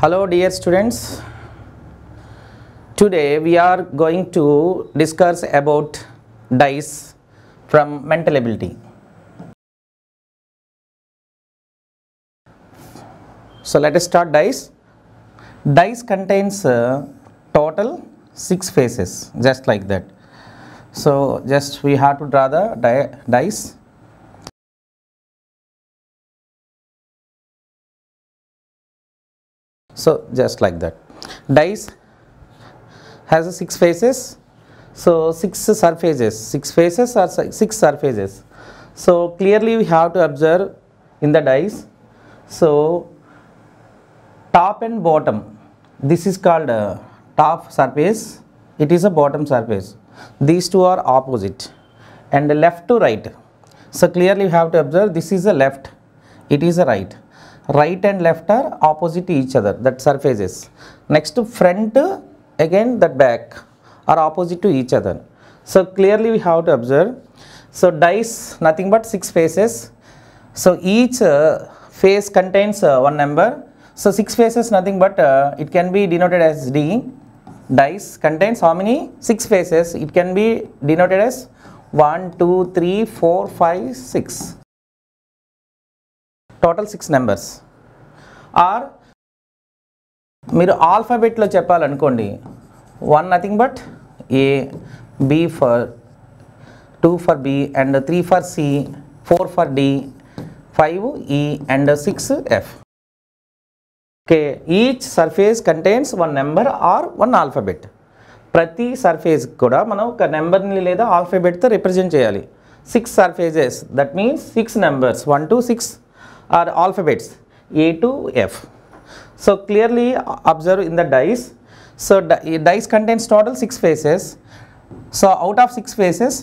Hello dear students, today we are going to discuss about dice from mental ability. So let us start dice. Dice contains total 6 faces, just like that. So just we have to draw the dice. So just like that, dice has 6 faces, so 6 surfaces, 6 faces or 6 surfaces. So clearly we have to observe in the dice. So top and bottom, this is called top surface, it is a bottom surface. These two are opposite, and left to right. So clearly we have to observe this is a left, it is a right. Right and left are opposite to each other, that surfaces. Next to front, again that back are opposite to each other. So clearly we have to observe. So dice nothing but 6 faces. So each face contains one number. So 6 faces nothing but it can be denoted as D. Dice contains how many? 6 faces. It can be denoted as 1, 2, 3, 4, 5, 6. Total 6 numbers. Or మీరు ఆల్ఫాబెట్లో చెప్పాలనుకోండి, 1 nothing but A, B for 2 for B and 3 for C, 4 for D, 5 E and 6 F. Okay, each surface contains one number or one alphabet. ప్రతి surface కూడా మనం ఒక నెంబర్ని లేదా ఆల్ఫాబెట్తో represent చేయాలి. 6 surfaces, that means 6 numbers, 1 to 6 are alphabets, A to F. So clearly observe in the dice. So dice contains total 6 faces. So out of 6 faces,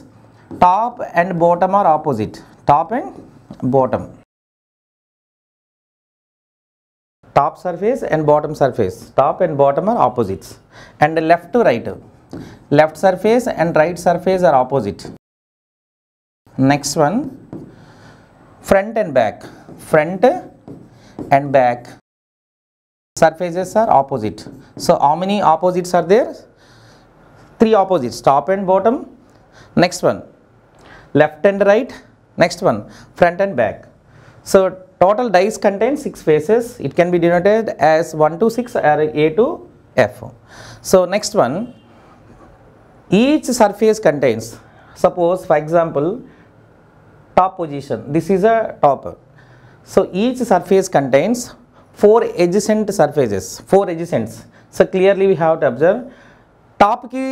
top and bottom are opposite. Top and bottom. Top surface and bottom surface. Top and bottom are opposites. And left to right. Left surface and right surface are opposite. Next one, front and back. Front and back surfaces are opposite. So how many opposites are there? 3 opposites, top and bottom. Next one, left and right. Next one, front and back. So total dice contains 6 faces. It can be denoted as 1 to 6 or A to F. So next one, each surface contains, suppose for example, top position, this is a top. So each surface contains 4 adjacent surfaces, 4 adjacents. So clearly we have to observe, top ki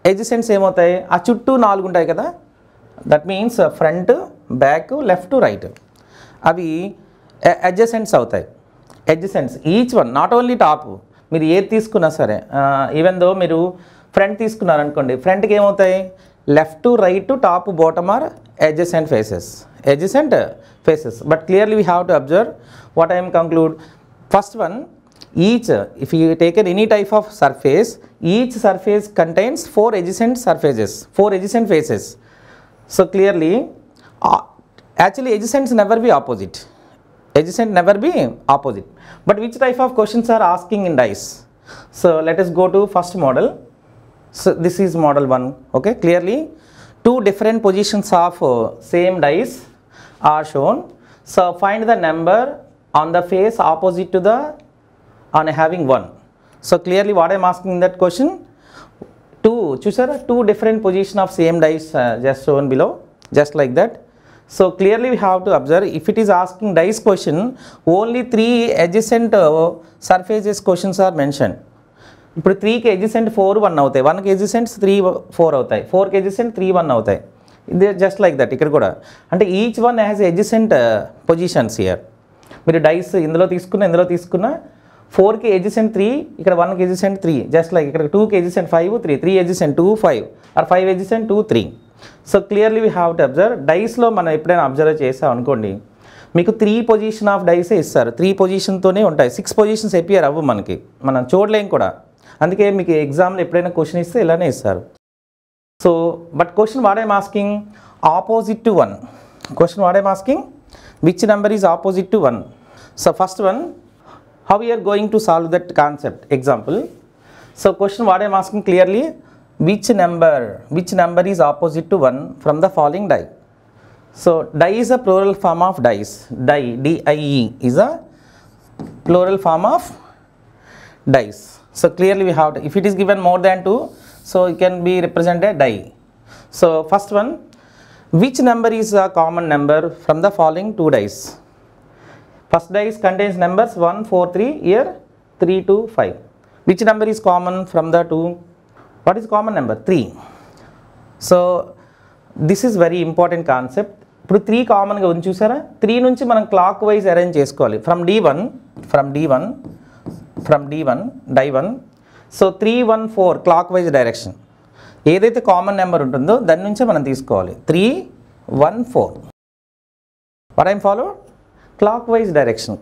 adjacents ఏమవుతాయి, ఆ చుట్టూ 4 ఉంటాయి కదా, that means front, back, left to right, అవి adjacents అవుతాయి. Adjacents, each one, not only top, మీరు ఏది తీసుకున్నా సరే, ఈవెన్ దో మీరు ఫ్రంట్ తీసుకున్నారనుకోండి, ఫ్రంట్కి ఏమవుతాయి, left to right to top bottom are adjacent faces. Adjacent faces, but clearly we have to observe what I am conclude. First one, each, if you take any type of surface, each surface contains 4 adjacent surfaces, 4 adjacent faces. So clearly actually adjacents never be opposite, adjacent never be opposite. But which type of questions are asking in dice? So let us go to first model. So this is model 1. Okay, clearly 2 different positions of same dice are shown. So find the number on the face opposite to the on having 1. So clearly what I am asking in that question, 2 different position of same dice just shown below, just like that. So clearly we have to observe, if it is asking dice question, only 3 adjacent surfaces questions are mentioned. ఇప్పుడు 3కి adjacent 4 1 అవుతాయి, 1కి adjacent 3 4 అవుతాయి, 4కి adjacent 3 1 అవుతాయి. ఇది just like that. ఇక్కడ కూడా అంటే each one has adjacent positions here. మీరు డైస్ ఇందులో తీసుకున్న 4కి adjacent 3, ఇక్కడ 1కి adjacent 3, జస్ట్ లైక్ ఇక్కడ 2కి adjacent 5 3, 3 adjacent 2 5 are 5 adjacent 2 3. So clearly we have to observe. డైస్లో మనం ఎప్పుడైనా అబ్జర్వ్ చేసాం అనుకోండి, మీకు 3 పొజిషన్ ఆఫ్ డైసే ఇస్తారు, 3 పొజిషన్తోనే ఉంటాయి, 6 పొజిషన్స్ ఎపియర్ అవ్వు, మనకి మనం చూడలేం కూడా. అందుకే మీకు ఎగ్జామ్లో ఎప్పుడైనా క్వశ్చన్ ఇస్తే ఇలానే ఇస్తారు. So but question what I'm asking, opposite to 1. Question what I'm asking, which number is opposite to 1. So first one, how we are going to solve that concept? Example, so question what I am asking clearly, which number is opposite to 1 from the following die? So die is a plural form of dice. Die, D-I-E, is a plural form of dice. So clearly we have to, if it is given more than 2, so it can be represented die. So first one, which number is a common number from the following 2 dice? First dice contains numbers 1, 4, 3, here 3, 2, 5. Which number is common from the 2? What is common number? 3. So this is very important concept. ఇప్పుడు 3 కామన్గా ఉంది చూసారా, 3 నుంచి మనం clockwise arrange చేసుకోవాలి. From D1 die 1, so 3, 1, 4 clockwise direction. ఏదైతే common number ఉంటుందో దాని నుంచే మనం తీసుకోవాలి. 3, 1, 4. What I'm follow? Clockwise direction.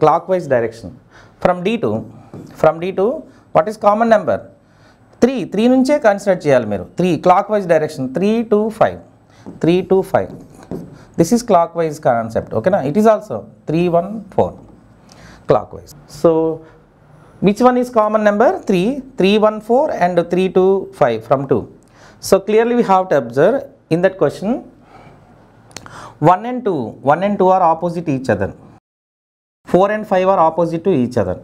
From D2 what is common number? 3 నుంచే కన్సిడర్ చేయాలి మీరు. 3 clockwise direction, 3 to 5. This is clockwise concept, okay na? It is also 3, 1, 4 clockwise. So which one is common number? 3, 3, 1, 4 and 3 to 5 from 2. So clearly we have to observe in that question 1 and 2 are opposite each other. 4 and 5 are opposite to each other.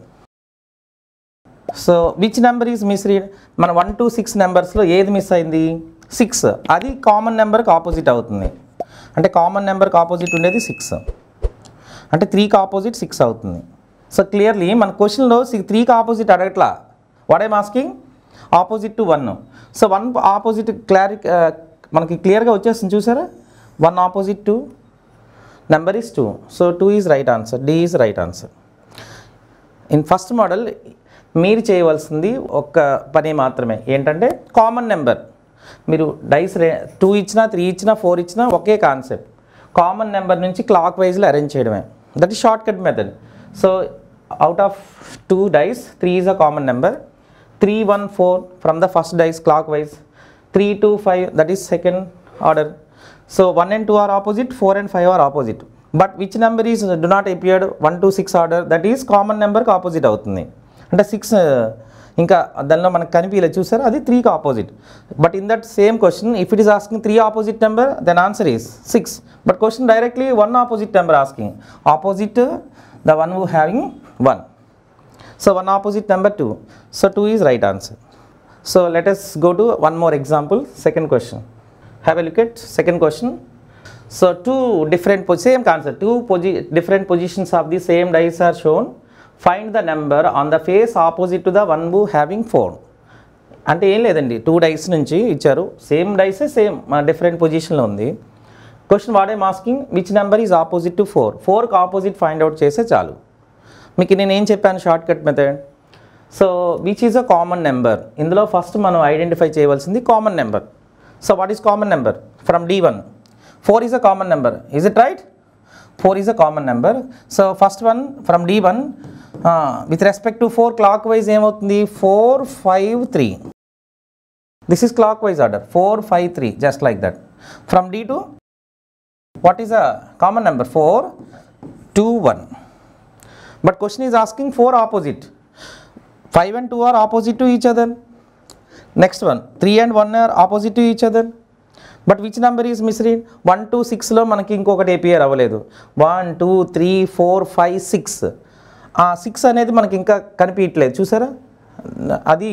So which number is misread? మన 1 to 6 నెంబర్స్లో ఏది miss అయింది? 6. అది common నెంబర్కి opposite అవుతుంది. అంటే common నెంబర్కి opposite ఉండేది 6, అంటే 3కి ఆపోజిట్ 6 అవుతుంది. సో క్లియర్లీ మన క్వశ్చన్లో 3కి ఆపోజిట్ అడగట్లా. What I'm asking? Opposite to 1. So 1 opposite మనకి క్లియర్గా వచ్చేస్తుంది చూసారా. 1 opposite to number is 2. So 2 is right answer. D is right answer. In first model మీరు చేయవలసింది ఒక్క పని మాత్రమే, ఏంటంటే కామన్ నెంబర్ మీరు డైస్ 2 ఇచ్చినా 3 ఇచ్చినా 4 ఇచ్చినా ఒకే కాన్సెప్ట్. కామన్ నెంబర్ నుంచి క్లాక్ వైజ్లో అరేంజ్ చేయడమే. That is shortcut method. So out of 2 dice 3 is a common number. 3, 1, 4 from the first dice clockwise. 3 to 5 that is second order. So 1 and 2 are opposite, 4 and 5 are opposite. But which number is do not appeared 1 to 6 order? That is common నెంబర్కి opposite అవుతుంది. అంటే 6 ఇంకా దానిలో మనకు కనిపించలేదు చూసారా, అది 3కి opposite. But in that same question if it is asking 3 opposite number, then answer is 6. But question directly 1 opposite number asking, opposite the one who having 1. So 1 opposite number 2. So 2 is right answer. So let us go to one more example. Second question. Have a look at second question. So same concept, different positions of the same dice are shown. Find the number on the face opposite to the one who having 4. అంటే ఏం లేదండి, 2 dice నుంచి ఇచ్చారు, same dice same different పొజిషన్లో ఉంది. Question what I'm asking, which number is opposite to 4? 4కి opposite find out చేస్తే చాలు. మీకు నేను ఏం చెప్పాను short cut method. So which is a common number, ఇందులో ఫస్ట్ మనం ఐడెంటిఫై చేయవలసింది common number. So what is common number? From D1 4 is a common number, is it right? 4 is a common number. So first one from D1 with respect to 4 clockwise ఏమవుతుంది? 4, 5, 3. This is clockwise order, 4, 5, 3, just like that. From D2 what is a common number? 4, 2, 1. But question is asking 4 opposite. 5 and 2 are opposite to each other. Next one 3 and 1 are opposite to each other. But which number is misread? 1 to 6లో మనకి ఇంకొకటి APR అవ్వలేదు. 1, 2, 3, 4, 5, 6. ఆ 6 అనేది మనకి ఇంకా కనిపించట్లేదు చూసారా, అది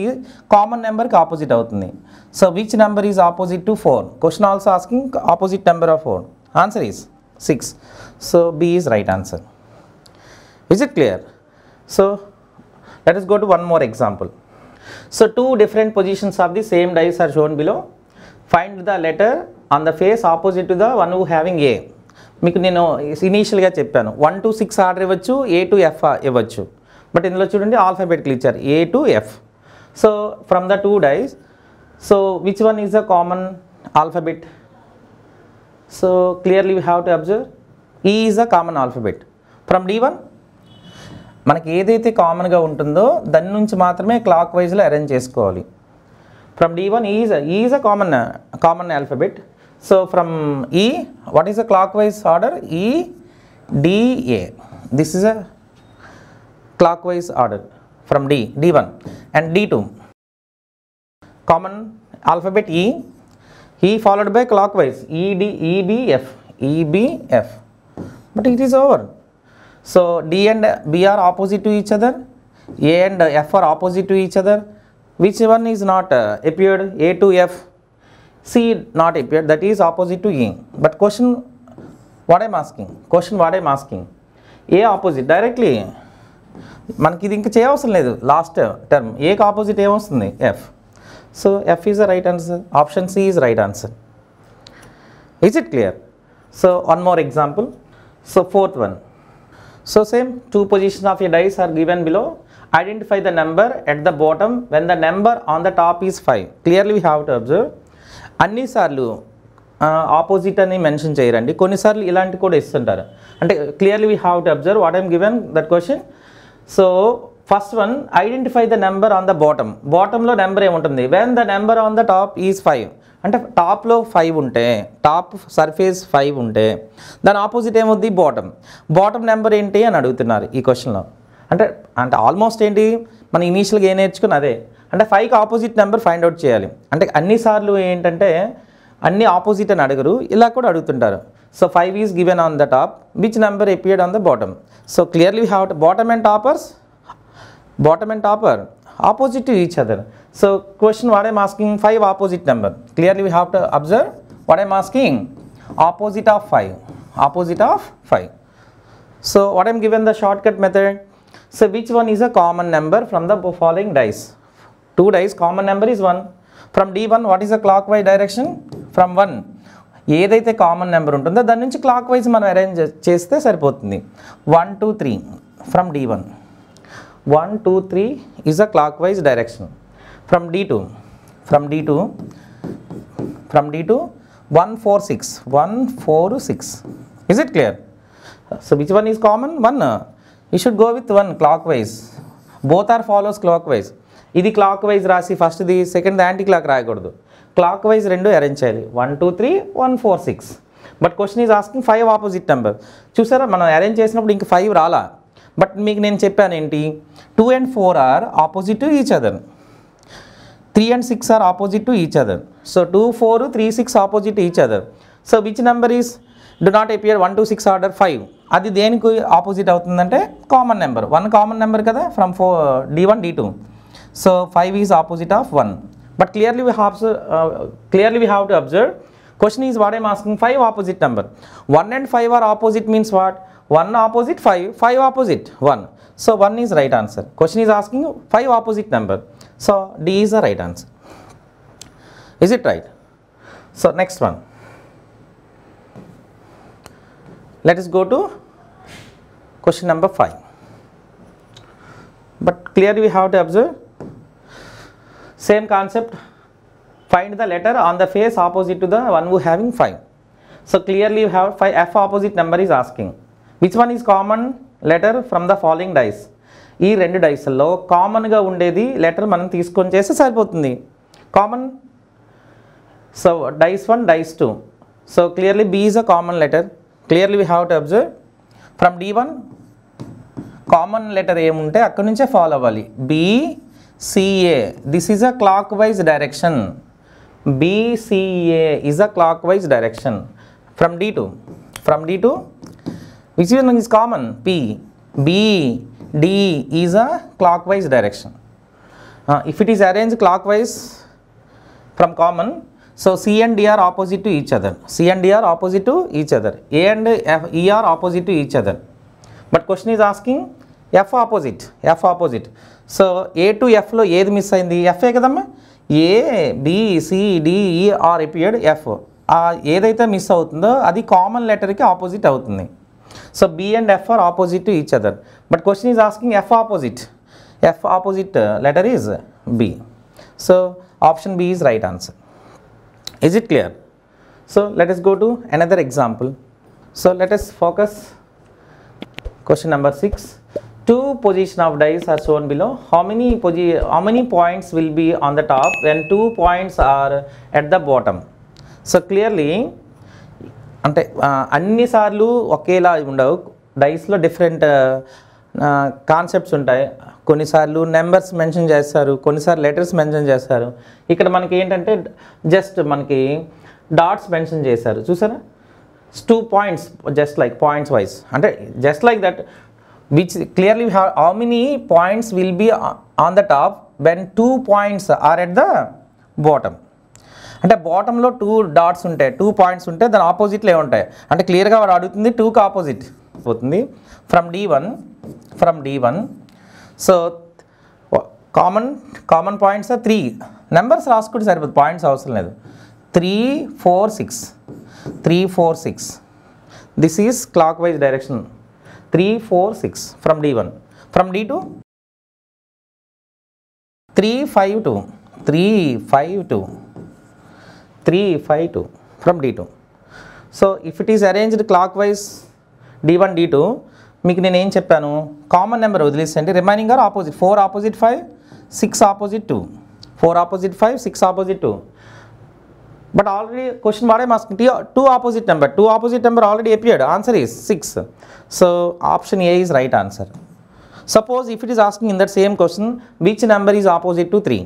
కామన్ నెంబర్కి ఆపోజిట్ అవుతుంది. So which number is opposite to 4? Question also asking opposite number of 4. Answer is 6. So B is right answer. Is it clear? So let us go to one more example. So 2 different positions of the same dice are shown below. Find the letter on the face opposite to the one who having A. మీకు నేను ఇనీషియల్గా చెప్పాను 1 to 6 order ఇవ్వచ్చు, A to F ఇవ్వచ్చు. But ఇందులో చూడండి alphabetical ఇచ్చారు, A to F. So from the 2 dice, so which one is a common alphabet? So clearly we have to observe E is a common alphabet. From D1 మనకి ఏదైతే కామన్గా ఉంటుందో దాని నుంచి మాత్రమే క్లాక్ వైజ్లో అరేంజ్ చేసుకోవాలి. From D1 E is a common alphabet. So from E, what is the clockwise order? E, D, A. This is a clockwise order from D1 and D2. Common alphabet E followed by clockwise EBF, but it is over. So D and B are opposite to each other, A and F are opposite to each other. Which one is not appeared? A to F, C not appeared, that is opposite to E. But question what I am asking, A opposite directly మనకి ఇది ఇంకా చేయవసరం లేదు, last term ఏకి opposite ఏమొస్తుంది F. So F is the right answer, option C is right answer. Is it clear? So one more example. So fourth one. So same two position of a dice are given below. Identify the number at the bottom when the number on the top is 5. Clearly we have to observe. అన్నిసార్లు opposite అని mention చేయరండి, కొన్నిసార్లు ఇలాంటి కూడా ఇస్తుంటారు. అంటే clearly we have to observe what I'm given that question. So first one, identify the number on the bottom. బాటంలో number ఏముంటుంది? When the number on the top is 5. అంటే టాప్లో 5 ఉంటే, టాప్ సర్ఫేస్ 5 ఉంటే దాని ఆపోజిట్ ఏమవుద్ది? బాటమ్. బాటమ్ నెంబర్ ఏంటి అని అడుగుతున్నారు ఈ క్వశ్చన్లో. అంటే ఆల్మోస్ట్ ఏంటి మనం ఇనీషియల్గా ఏం నేర్చుకుని అదే. అంటే 5కి ఆపోజిట్ నెంబర్ ఫైండ్ అవుట్ చేయాలి. అంటే అన్నిసార్లు ఏంటంటే అన్ని ఆపోజిట్ అని అడగరు, ఇలా కూడా అడుగుతుంటారు. So 5 is given on the top, which number appeared on the bottom. So clearly we have bottom and topper opposite to each other. So question what I am asking, 5 opposite number. Clearly we have to observe what I am asking, opposite of 5. So what I am given the shortcut method. So which one is a common number from the following dice? 2 dice, common number is 1. From D1 what is the clockwise direction? From 1 ఏదైతే common number ఉంటుందో దాని నుంచి clock wise మనం arrange చేస్తే సరిపోతుంది. 1 2 3 from D1, 1 2 3 is a clockwise direction. From D2 1 4 6. Is it clear? So which one is common? 1. You should go with 1 clockwise. Both are follows clockwise. ఇది clock wise రాసి ఫస్ట్ది second anti clock రాయకూడదు, clock wise రెండు arrange చేయాలి. 1 2 3 1 4 6. But question is asking 5 opposite number. చూసారా మనం arrange చేసినప్పుడు ఇంక 5 రాలా. బట్ మీకు నేను చెప్పాను ఏంటి, 2 and 4 are opposite to each other, 3 and 6 are opposite to each other. So 2 4 3 6 opposite to each other. So which number is do not appear 1 2 6 order 5? అది దేనికి ఆపోజిట్ అవుతుందంటే కామన్ నెంబర్. 1 కామన్ నెంబర్ కదా from D1 D2. So 5 is opposite of 1. But clearly we have to observe. Question is what I am asking, 5 opposite number. 1 and 5 are opposite means what? 1 opposite 5, 5 opposite 1. So 1 is right answer. Question is asking 5 opposite number. So D is the right answer. Is it right? So next one. Let us go to question number 5. But clearly we have to observe. Same concept, find the letter on the face opposite to the one who having 5. So clearly you have 5, F opposite number is asking. Which one is common letter from the following dice? ఈ రెండు డైస్లో కామన్గా ఉండేది letter మనం తీసుకొని చేస్తే సరిపోతుంది. Common, so dice 1 dice 2. So clearly B is a common letter. Clearly we have to observe. From D1 common letter ఏముంటే అక్కడ నుంచే ఫాలో అవ్వాలి. BCA, this is a clockwise direction. BCA is a clockwise direction. From D2 which one is common? BD is a clockwise direction. If it is arranged clockwise from common, so C and D are opposite to each other. A and E are opposite to each other. But question is asking F opposite. So A to Fలో ఏది miss అయింది? F కదమ్మా. A B C D E are appeared F. ఏదైతే miss అవుతుందో అది common లెటర్కి opposite అవుతుంది. So B and F are opposite to each other. But question is asking F opposite letter is B. So option B is right answer. Is it clear? So let us go to another example. So let us focus. Question number 6. 2 position of dice are shown below. How many points will be on the top when 2 points are at the bottom? So clearly అంటే అన్నిసార్లు ఒకేలా ఉండవు, డైస్లో different concepts ఉంటాయి. కొన్నిసార్లు numbers mention చేస్తారు, కొన్నిసార్లు letters mention చేస్తారు. ఇక్కడ మనకి ఏంటంటే జస్ట్ మనకి డాట్స్ మెన్షన్ చేశారు చూసారా, 2 points just like points wise, అంటే just like that, which clearly we have how many points will be on the top when 2 points are at the bottom. అంటే బాటంలో 2 డాట్స్ ఉంటాయి, 2 పాయింట్స్ ఉంటాయి, దాని ఆపోజిట్లో ఏముంటాయి అంటే క్లియర్గా వాడు అడుగుతుంది 2కి ఆపోజిట్ పోతుంది. From D1 so common points 3 numbers రాసుకుంటే సరిపోతుంది, పాయింట్స్ అవసరం లేదు. 3 4 6 this is clock wise direction. 3 4 6 from D1. From D2 3 5 2 from D2. So if it is arranged clockwise D1 D2, మీకు నేను ఏం చెప్పాను, కామన్ నెంబర్ వదిలేసండి, remaining are opposite. 4 opposite 5, 6 opposite 2, 4 opposite 5, 6 opposite 2. But already question what I am asking, 2 opposite number already appeared, answer is 6. So option A is right answer. Suppose if it is asking in that same question, which number is opposite to 3?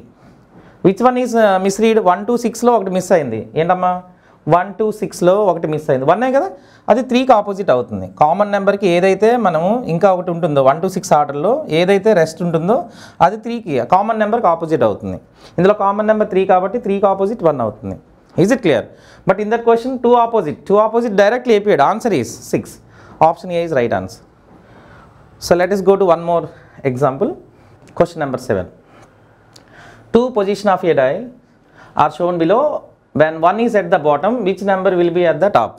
Which one is misread? 1 to 6లో ఒకటి miss అయింది. ఏంటమ్మా 1 to 6లో ఒకటి miss అయింది, 1 కదా, అది 3కి opposite అవుతుంది. Common నెంబర్కి ఏదైతే మనము ఇంకా ఒకటి ఉంటుందో 1 to 6 ఆర్డర్లో ఏదైతే రెస్ట్ ఉంటుందో అది 3కి కామన్ నెంబర్కి ఆపోజిట్ అవుతుంది. ఇందులో కామన్ నెంబర్ 3 కాబట్టి 3కి ఆపోజిట్ 1 అవుతుంది. Is it clear? But in that question 2 opposite directly appeared, answer is 6. Option A is right answer. So let us go to one more example. Question number 7. 2 position of a dial are shown below. When 1 is at the bottom, which number will be at the top?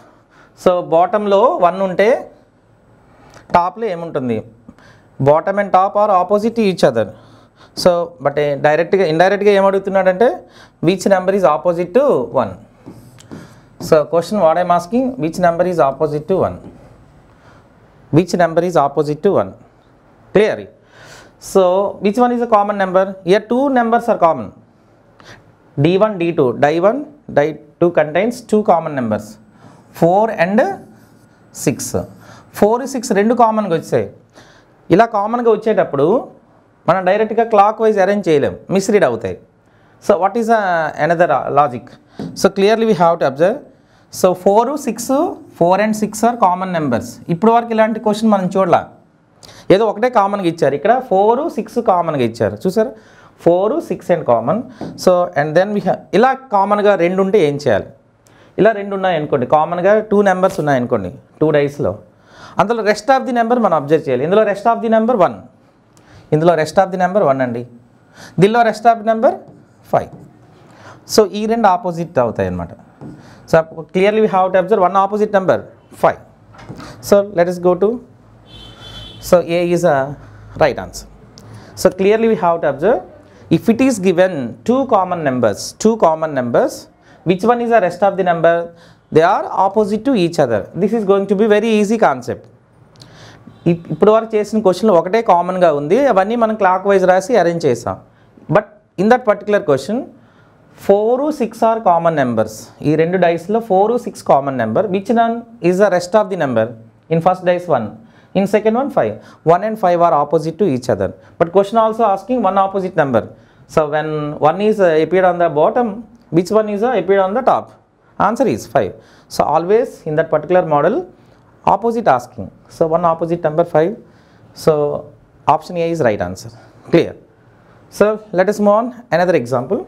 So bottom లో 1 ఉంటే టాప్లో ఏముంటుంది? Bottom and top are opposite each other. So but ఇండైరెక్ట్గా ఏమడుగుతున్నాడంటే which number is opposite to 1. So question what I'm asking, which number is opposite to 1? Which number is opposite to 1? Clear? So which one is a common number? Here 2 numbers are common. D1 D2 D2 contains 2 common numbers, 4 and 6. 4 6 రెండు కామన్గా వచ్చాయి. ఇలా కామన్గా వచ్చేటప్పుడు మనం డైరెక్ట్గా clockwise arrange చేయలేం, misread అవుతాయి. So what is another logic? So clearly we have to observe. So 4 and 6 are common numbers. ఇప్పుడు వరకు ఇలాంటి క్వశ్చన్ మనం చూడలా, ఏదో ఒకటే కామన్గా ఇచ్చారు. ఇక్కడ 4 6 కామన్గా ఇచ్చారు చూసారు, 4 6 and common. So and then ఇలా కామన్గా 2 ఉంటే ఏం చేయాలి? ఇలా 2 ఉన్నాయనుకోండి, కామన్గా 2 నెంబర్స్ ఉన్నాయనుకోండి 2 డైస్లో, అందులో రెస్ట్ ఆఫ్ ది నెంబర్ మనం అబ్జర్వ్ చేయాలి. ఇందులో రెస్ట్ ఆఫ్ ది నెంబర్ 1, ఇందులో రెస్ట్ ఆఫ్ ది నెంబర్ 1 అండి, దీనిలో rest of the number 5. So ఈ 2 ఆపోజిట్ అవుతాయి అన్నమాట. So clearly we have to observe one opposite number 5. So let us go to, so A is a right answer. So clearly we have to observe, if it is given 2 common numbers, which one is the rest of the number? They are opposite to each other. This is going to be very easy concept. ఇప్పుడు వరకు చేసిన క్వశ్చన్లో ఒకటే కామన్గా ఉంది, అవన్నీ మనం clockwise రాసి అరేంజ్ చేసాం. But in that particular question 4 6 are common numbers. ఈ 2 డైస్లో 4 6 common number. Which one is the rest of the number? In first dice 1, in second one 5. 1 and 5 are opposite to each other. But question also asking 1 opposite number. So when 1 is appeared on the bottom, which one is appeared on the top? Answer is 5. So always in that particular model opposite asking. So 1 opposite number 5. So option A is right answer. Clear? So let us move on another example.